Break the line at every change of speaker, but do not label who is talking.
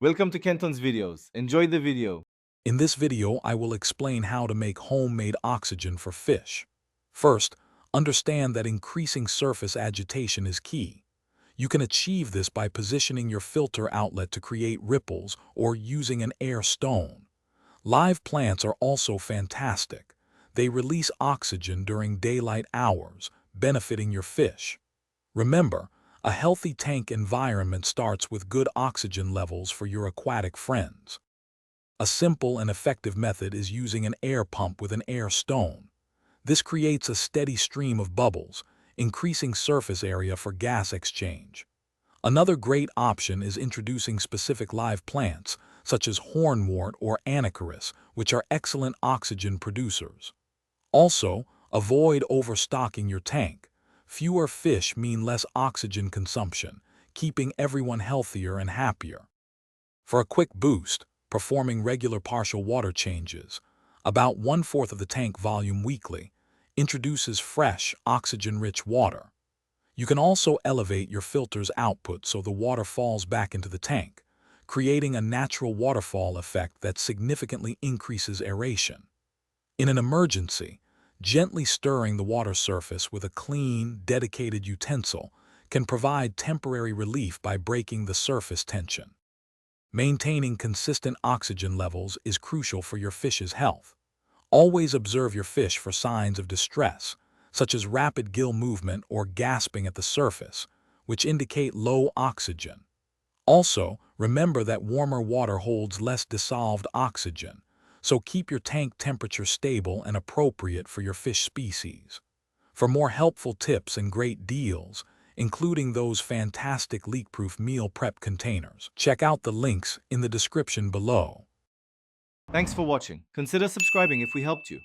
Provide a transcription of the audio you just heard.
Welcome to Kenton's videos. Enjoy the video.
In this video, I will explain how to make homemade oxygen for fish. First, understand that increasing surface agitation is key. You can achieve this by positioning your filter outlet to create ripples or using an air stone. Live plants are also fantastic. They release oxygen during daylight hours, benefiting your fish. Remember, a healthy tank environment starts with good oxygen levels for your aquatic friends. A simple and effective method is using an air pump with an air stone. This creates a steady stream of bubbles, increasing surface area for gas exchange. Another great option is introducing specific live plants, such as hornwort or anacharis, which are excellent oxygen producers. Also, avoid overstocking your tank. Fewer fish mean less oxygen consumption, keeping everyone healthier and happier. For a quick boost, performing regular partial water changes, about 1/4 of the tank volume weekly, introduces fresh, oxygen-rich water. You can also elevate your filter's output so the water falls back into the tank, creating a natural waterfall effect that significantly increases aeration. In an emergency, gently stirring the water surface with a clean, dedicated utensil can provide temporary relief by breaking the surface tension. Maintaining consistent oxygen levels is crucial for your fish's health. Always observe your fish for signs of distress, such as rapid gill movement or gasping at the surface, which indicate low oxygen. Also, remember that warmer water holds less dissolved oxygen, so keep your tank temperature stable and appropriate for your fish species. For more helpful tips and great deals, including those fantastic leak-proof meal prep containers, check out the links in the description below.
Thanks for watching. Consider subscribing if we helped you.